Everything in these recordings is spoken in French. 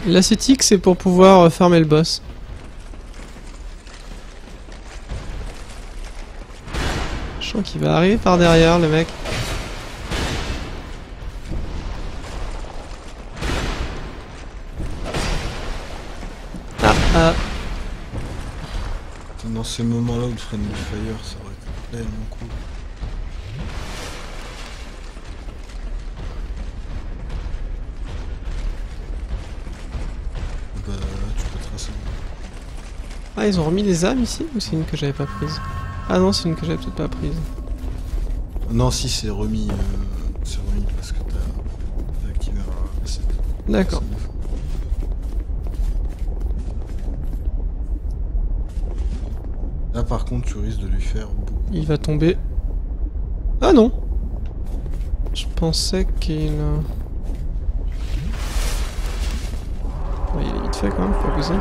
L'acétique, c'est pour pouvoir farmer le boss. Je sens qu'il va arriver par derrière, le mec. Ah. Dans ces moments-là où le Friendly Fire, ça aurait été tellement cool. Bah, tu peux tracer. Ah, ils ont remis les âmes ici ou c'est une que j'avais pas prise? Ah non, c'est une que j'avais peut-être pas prise. Non, si, c'est remis parce que t'as activé un asset. D'accord. Là, par contre, tu risques de lui faire beaucoup. Il va tomber. Ah non! Je pensais qu'il... Ouais, il est vite fait quand même, faut abuser.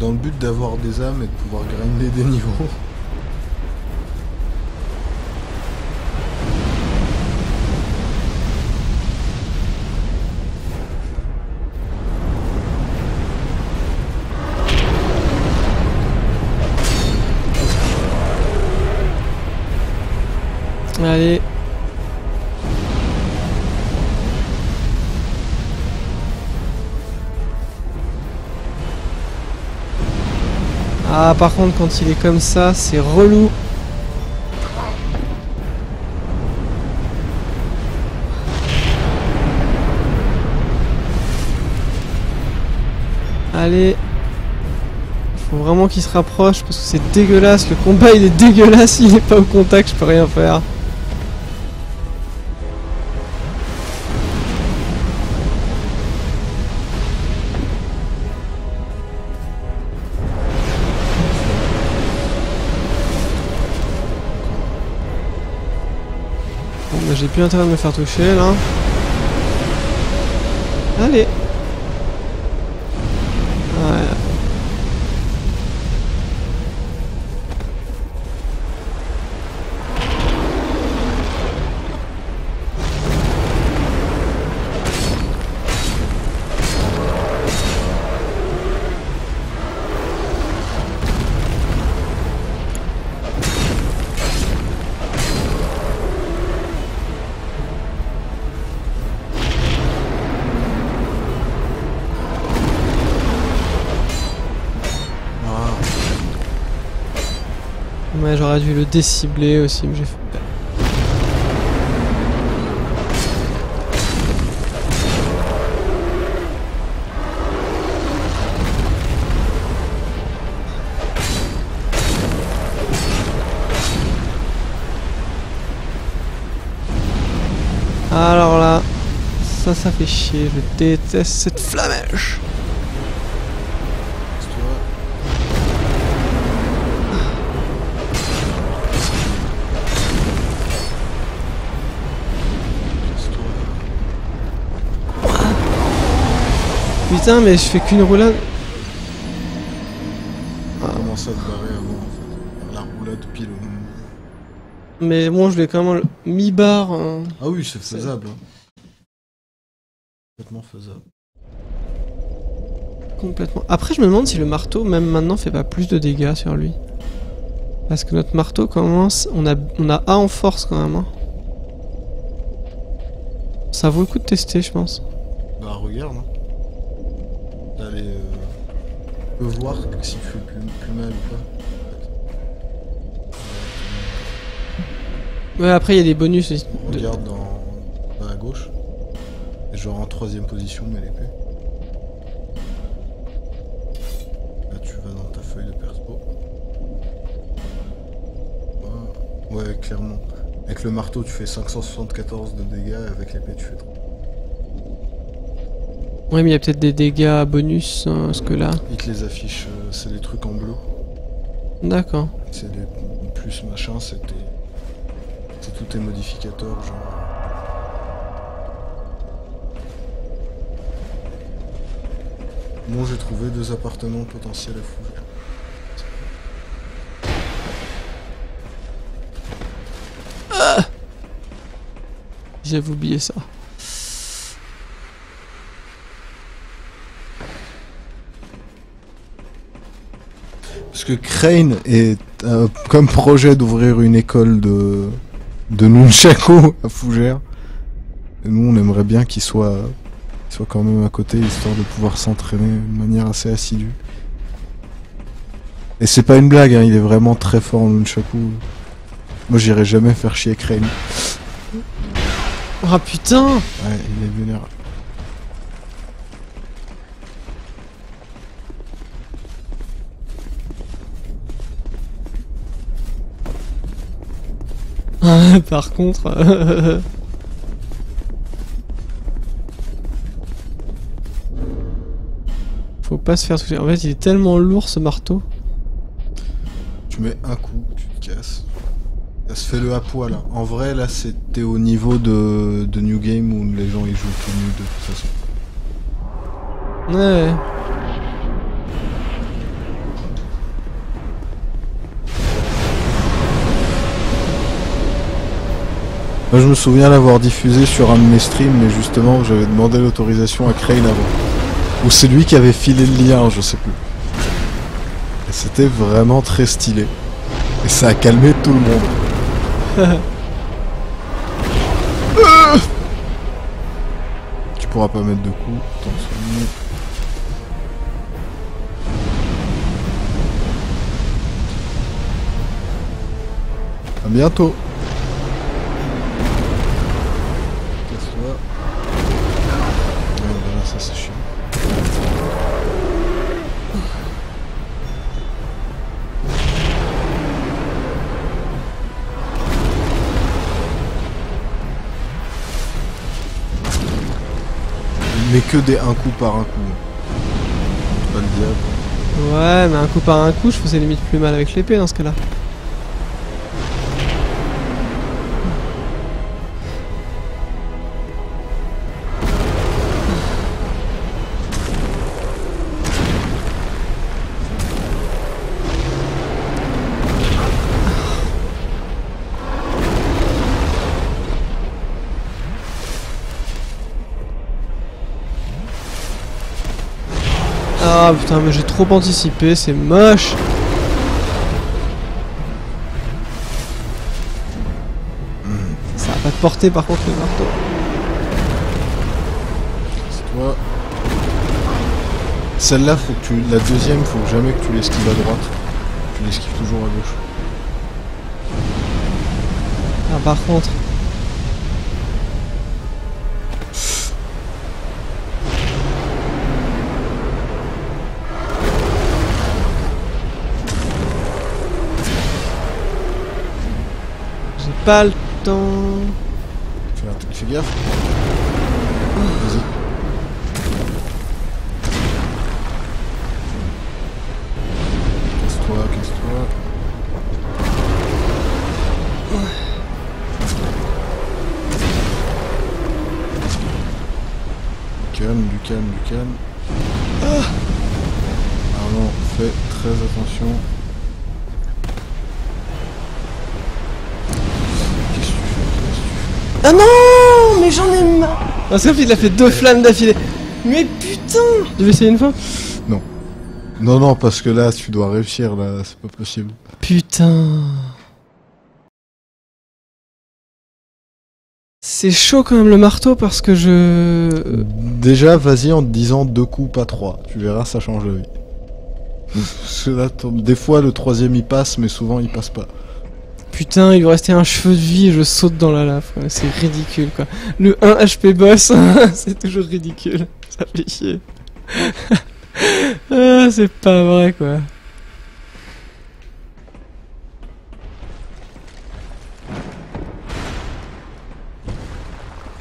Dans le but d'avoir des âmes et de pouvoir grinder des niveaux. Allez. Ah, par contre, quand il est comme ça, c'est relou. Allez. Faut vraiment qu'il se rapproche parce que c'est dégueulasse. Le combat, il est dégueulasse. Il est pas au contact, je peux rien faire. Bon, bah, j'ai plus intérêt de me faire toucher là. Allez. Voilà. Ouais, j'aurais dû le décibler aussi, mais j'ai fait... Alors là, ça fait chier, je déteste cette flamèche. Putain, mais je fais qu'une roulade. Comment ça te barrer avant en fait? La roulade pile au moment. Mais bon, je l'ai quand même mi-barre. Hein. Ah oui, c'est faisable. Hein. Complètement faisable. Complètement. Après, je me demande si le marteau, même maintenant, fait pas plus de dégâts sur lui. Parce que notre marteau commence... On a A en force quand même. Hein. Ça vaut le coup de tester, je pense. Bah regarde. Hein. Allez, tu peux voir s'il fait plus mal ou pas. Ouais, après il y a des bonus aussi. Regarde dans à gauche. Et genre en 3ème position, mais l'épée. Là tu vas dans ta feuille de perspo. Ouais, clairement. Avec le marteau tu fais 574 de dégâts, et avec l'épée tu fais 3. Ouais, mais il y a peut-être des dégâts bonus, hein, parce que là... Il te les affiche, c'est des trucs en bleu. D'accord. C'est des plus machin, c'est tous tes modificateurs, genre... Bon, j'ai trouvé 2 appartements potentiels à fouiller. J'avais oublié ça. Parce que Crane est comme projet d'ouvrir une école de nunchaku à Fougères. Et nous, on aimerait bien qu'il soit quand même à côté, histoire de pouvoir s'entraîner de manière assez assidue. Et c'est pas une blague, hein, il est vraiment très fort en nunchaku. Moi, j'irai jamais faire chier Crane. Oh putain! Ouais, il est vénère. Par contre... Faut pas se faire toucher. En fait, il est tellement lourd ce marteau. Tu mets un coup, tu te casses. Ça se fait le à poil. Hein. En vrai, là, c'était au niveau de New Game où les gens ils jouent tout nu de toute façon. Ouais. Moi, je me souviens l'avoir diffusé sur un de mes streams, mais justement, j'avais demandé l'autorisation à Crane avant. Ou c'est lui qui avait filé le lien, je sais plus. Et c'était vraiment très stylé. Et ça a calmé tout le monde. Tu pourras pas mettre de coups, attention. À bientôt. Casse-toi. Ouais, voilà, ça c'est chiant. Mais que des un coup par un coup. Pas le diable. Ouais, mais un coup par un coup, je faisais limite plus mal avec l'épée dans ce cas-là. Ah putain, mais j'ai trop anticipé, c'est moche. Ça va pas te porter par contre le marteau. C'est toi. Celle-là, faut que tu. La deuxième, faut jamais que tu l'esquives à droite. Tu l'esquives toujours à gauche. Ah par contre. J'ai pas le temps. Fais gaffe. Vas-y. Casse-toi, casse-toi. Du calme, du calme, du calme. Vraiment, fais très attention. Qu'est-ce que tu fais? Ah non, mais j'en ai marre. Ah, sauf il a fait 2 flammes d'affilée. Mais putain. Tu veux essayer une fois? Non. Non, non, parce que là, tu dois réussir, là, c'est pas possible. Putain. C'est chaud quand même le marteau parce que je... Déjà, vas-y en te disant 2 coups, pas 3. Tu verras, ça change la vie. Parce que là, des fois, le troisième il passe, mais souvent il passe pas. Putain, il lui restait un cheveu de vie et je saute dans la lave, quoi. C'est ridicule, quoi. Le 1 HP boss, c'est toujours ridicule. Ça fait chier. Ah, c'est pas vrai, quoi.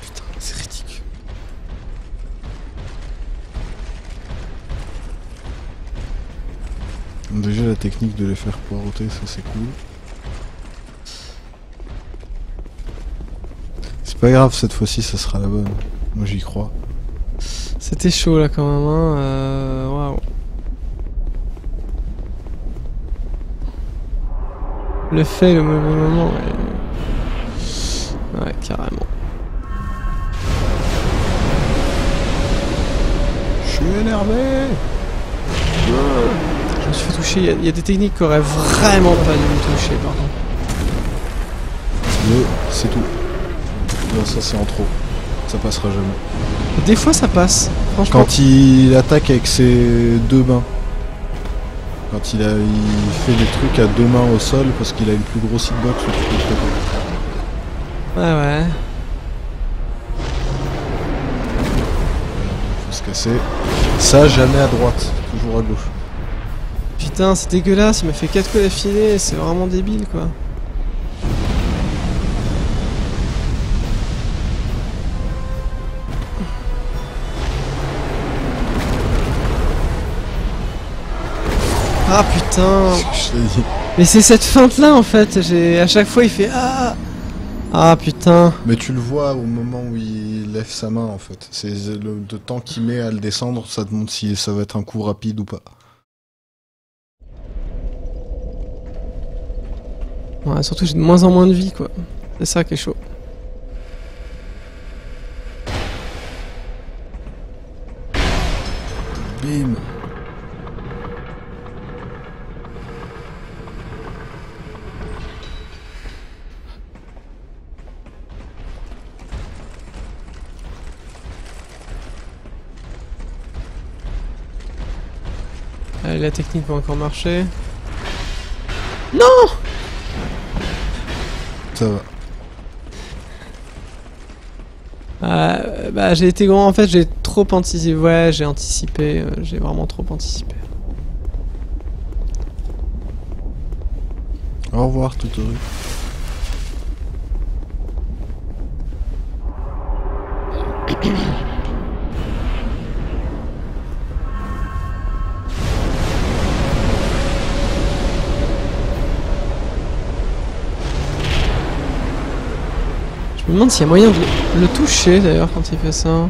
Putain, c'est ridicule. Déjà, la technique de les faire poireauter, ça c'est cool. C'est pas grave, cette fois-ci, ça sera la bonne. Moi, j'y crois. C'était chaud, là, quand même, hein. Waouh. Le fait, le mauvais moment, ouais. Ouais, carrément. suis énervé. Je me suis fait toucher. Il y a des techniques qui auraient vraiment pas dû me toucher, par contre. C'est tout. Là, ça c'est en trop. Ça passera jamais. Des fois ça passe, franchement. Quand il attaque avec ses deux mains. Quand il fait des trucs à deux mains au sol parce qu'il a une plus grosse hitbox où tu peux le taper. Ouais, ouais. Faut se casser. Ça, jamais à droite. Toujours à gauche. Putain, c'est dégueulasse, il m'a fait 4 coups d'affilée, c'est vraiment débile quoi. Ah putain. Je t'ai dit. Mais c'est cette feinte là en fait, à chaque fois il fait ah. Ah putain. Mais tu le vois au moment où il lève sa main en fait. C'est le temps qu'il met à le descendre, ça te montre si ça va être un coup rapide ou pas. Ouais, surtout j'ai de moins en moins de vie quoi. C'est ça qui est chaud. Bim. Allez, la technique va encore marcher. Non! Ça va. Bah j'ai été grand en fait, j'ai trop anticipé. Ouais, j'ai anticipé, j'ai vraiment trop anticipé. Au revoir, Totori. Je me demande s'il y a moyen de le toucher d'ailleurs quand il fait ça.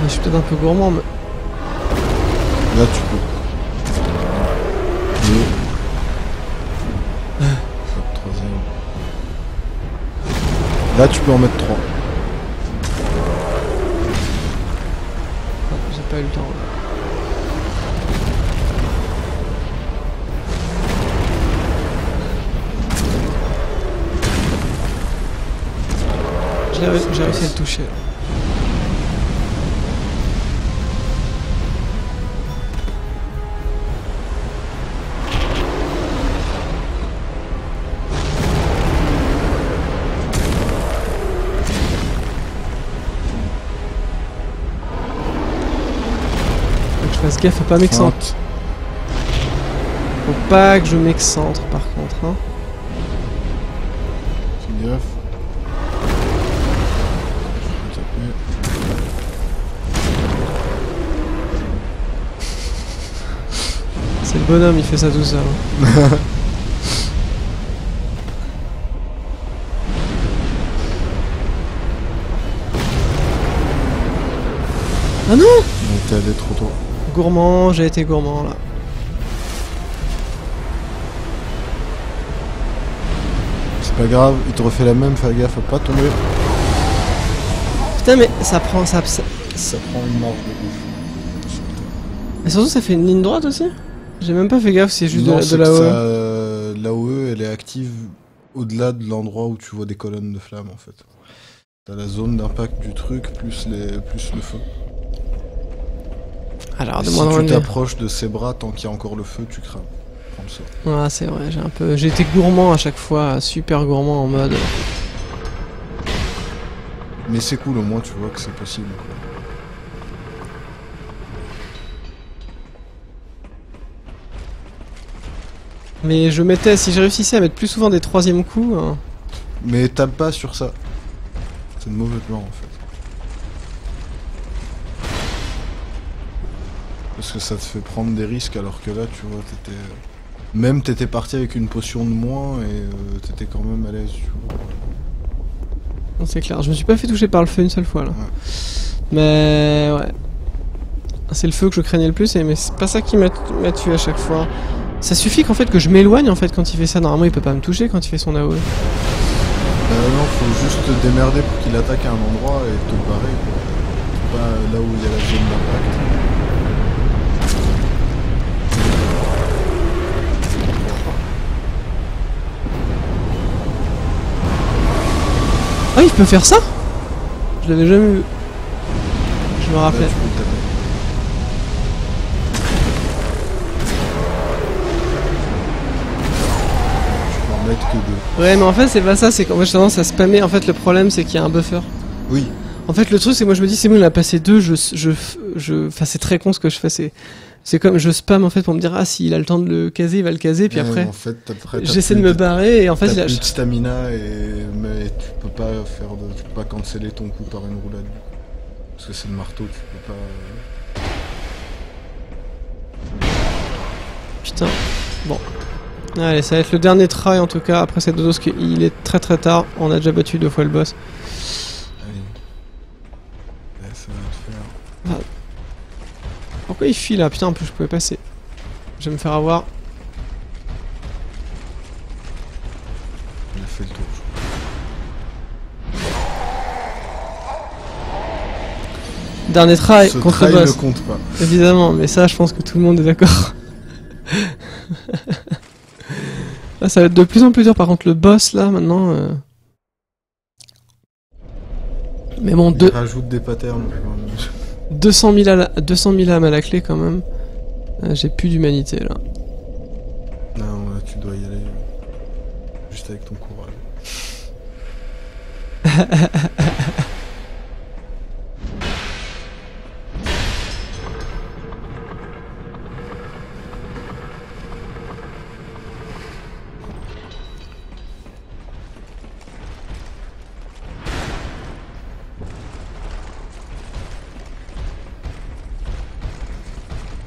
Je suis peut-être un peu gourmand mais... Là tu peux. Deux. Hop, troisième. Là tu peux en mettre 3. J'ai pas eu le temps. J'ai réussi à le toucher. Faut que je fasse gaffe à pas m'excentre. Faut pas que je m'excentre par contre. Hein. Fais gaffe. C'est le bonhomme, il fait ça tout seul. Ah non! T'es allé trop tôt. Gourmand, j'ai été gourmand là. C'est pas grave, il te refait la même, fais gaffe à pas tomber. Putain mais ça prend... Ça prend une marge de ouf. Et surtout ça fait une ligne droite aussi? J'ai même pas fait gaffe, c'est juste non, de l'AOE. L'AOE elle est active au-delà de l'endroit où tu vois des colonnes de flammes en fait. T'as la zone d'impact du truc plus le feu. Alors, si tu t'approches de ses bras tant qu'il y a encore le feu, tu crames. Prends le saut. Ouais, c'est vrai, j'ai été gourmand à chaque fois, super gourmand en mode... Mais c'est cool, au moins tu vois que c'est possible. Quoi. Mais je mettais, si je réussissais à mettre plus souvent des troisièmes coups... Hein. Mais tape pas sur ça. C'est de mauvais plan en fait. Parce que ça te fait prendre des risques alors que là tu vois t'étais... Même t'étais parti avec une potion de moins et t'étais quand même à l'aise tu vois. Non, c'est clair, je me suis pas fait toucher par le feu une seule fois là. Ouais. Mais ouais. C'est le feu que je craignais le plus, mais c'est pas ça qui m'a tué à chaque fois. Ça suffit qu'en fait que je m'éloigne en fait quand il fait ça. Normalement il peut pas me toucher quand il fait son AOE. non, faut juste te démerder pour qu'il attaque à un endroit et te barrer, quoi. Pas là où il y a la zone d'impact. Ah, il peut faire ça? Je l'avais jamais vu. Je me rappelle. Là, tu peux le taper. Je peux en mettre que 2. Ouais, mais en fait, c'est pas ça, c'est qu'en fait, j'ai tendance à spammer. En fait, le problème, c'est qu'il y a un buffer. Oui. En fait, le truc, c'est que moi, je me dis, c'est bon, il a passé 2, enfin, c'est très con ce que je fais, c'est comme je spam, en fait, pour me dire, ah, s'il a le temps de le caser, il va le caser, puis après, En fait, j'essaie de me barrer, et en fait, t'as il a... plus de stamina, mais tu peux pas tu peux pas canceller ton coup par une roulade. Parce que c'est le marteau, tu peux pas... Putain, bon. Allez, ça va être le dernier try, en tout cas, après cette dodo, parce qu'il est très très tard, on a déjà battu 2 fois le boss. Allez. Là, ça va te faire... Pourquoi il file là? Putain, en plus, je pouvais passer. Je vais me faire avoir. Il a fait le tour, je crois. Dernier try Ce contre le try boss. ne compte pas. Évidemment, mais ça, je pense que tout le monde est d'accord. Là, ça va être de plus en plus dur. Par contre, le boss, là, maintenant... Mais bon, Il rajoute des patterns. 200 000 âmes à la clé, quand même. J'ai plus d'humanité, là. Non, là, tu dois y aller. Juste avec ton courage.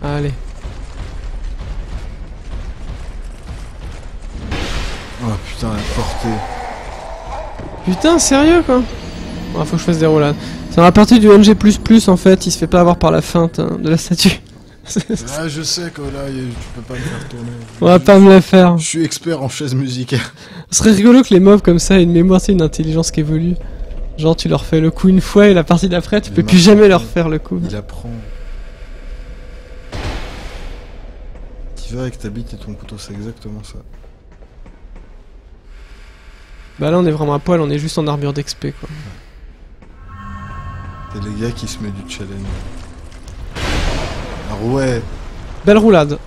Allez. Oh putain, la portée. Putain, sérieux, quoi. Faut que je fasse des roulades. C'est dans la partie du NG++, en fait, il se fait pas avoir par la feinte de la statue. Ah, je sais que là, tu peux pas me faire tourner. On va pas me la faire. Je suis expert en chaise musicale. Ce serait rigolo que les mobs comme ça aient une mémoire, c'est une intelligence qui évolue. Genre, tu leur fais le coup une fois et la partie d'après, tu peux plus jamais leur faire le coup. Il apprend. Tu vas avec ta bite et ton couteau, c'est exactement ça. Bah là, on est vraiment à poil, on est juste en armure d'XP, quoi. C'est les gars qui se met du challenge. Ah ouais. Belle roulade.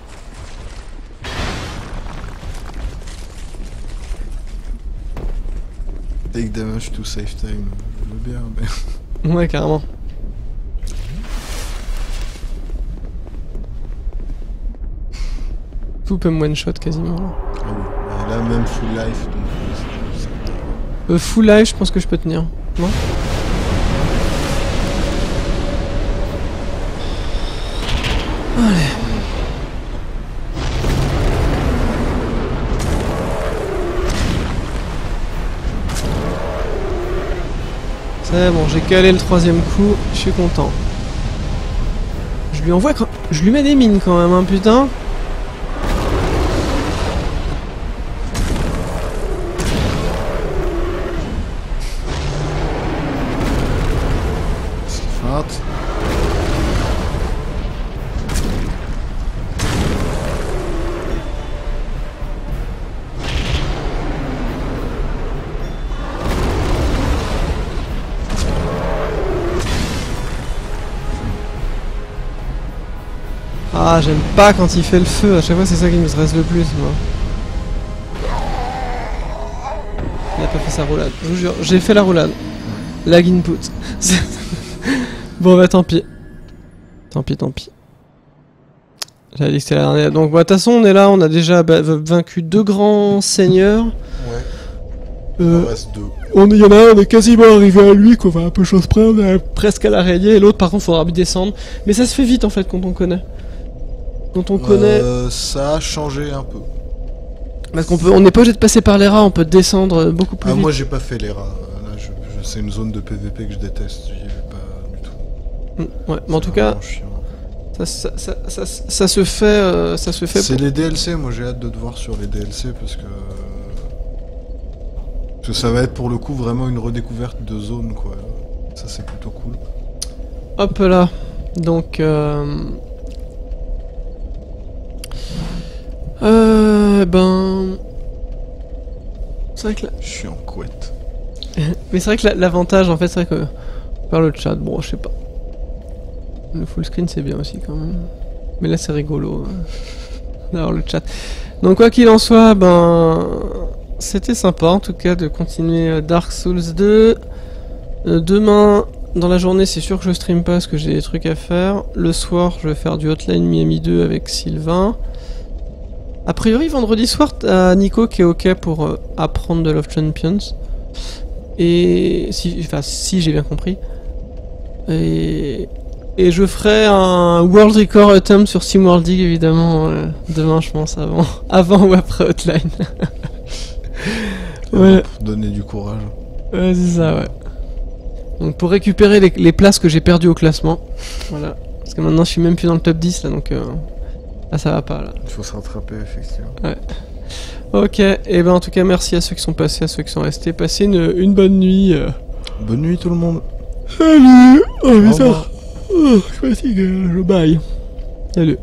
Take damage to save time. Je veux bien, mais... Ouais, carrément. Tout peut me one-shot quasiment. Là. Ah oui. Et là, même full life, donc... Full life, je pense que je peux tenir. Non? Allez. C'est bon, j'ai calé le 3ème coup, je suis content. Je lui envoie quand... Je lui mets des mines quand même, hein, putain. Feinte. Ah, j'aime pas quand il fait le feu, à chaque fois c'est ça qui me stresse le plus, moi. Il a pas fait sa roulade, je vous jure, j'ai fait la roulade. Lag input. Bon bah tant pis. Tant pis. J'avais dit que c'était la dernière. Donc bah de toute façon on est là, on a déjà vaincu 2 grands seigneurs. Ouais. Il reste 2. Il y en a un, on est quasiment arrivé à lui, qu'on va un peu chose près, on est presque à l'araignée, et l'autre par contre faudra descendre. Mais ça se fait vite en fait quand on connaît. Quand on connaît... Ça a changé un peu. Parce on n'est pas obligé de passer par les rats, on peut descendre beaucoup plus vite. Moi j'ai pas fait les rats. Là, c'est une zone de PVP que je déteste, j'y vais pas du tout. Ouais, mais en tout cas, ça se fait... C'est les DLC, moi j'ai hâte de te voir sur les DLC parce que Ça va être pour le coup vraiment une redécouverte de zone, quoi. Ça, c'est plutôt cool. Hop là. Donc, ben... C'est vrai que là... Je suis en couette. Mais c'est vrai que l'avantage, en fait, c'est vrai que... Par le chat, bon, je sais pas. Le full screen, c'est bien aussi, quand même. Mais là, c'est rigolo, d'avoir le chat. Donc, quoi qu'il en soit, ben... C'était sympa, en tout cas, de continuer Dark Souls 2. Demain, dans la journée, c'est sûr que je stream pas, parce que j'ai des trucs à faire. Le soir, je vais faire du Hotline Miami 2 avec Sylvain. A priori, vendredi soir, t'as Nico qui est ok pour apprendre de Love Champions. Et... si j'ai bien compris. Et je ferai un World Record attempt sur SimWorld Dig, évidemment, demain, je pense, avant ou après Hotline. Ouais. Pour donner du courage. Ouais, c'est ça, ouais. Donc pour récupérer les places que j'ai perdues au classement. Voilà. Parce que maintenant je suis même plus dans le top 10 là, donc là ça va pas là. Il faut se rattraper, effectivement. Ouais. Ok, et ben en tout cas merci à ceux qui sont passés, à ceux qui sont restés. Passez une bonne nuit. Bonne nuit tout le monde. Salut. Oh Au mais ça. revoir. Oh, je suis fatigué, je baille. Salut.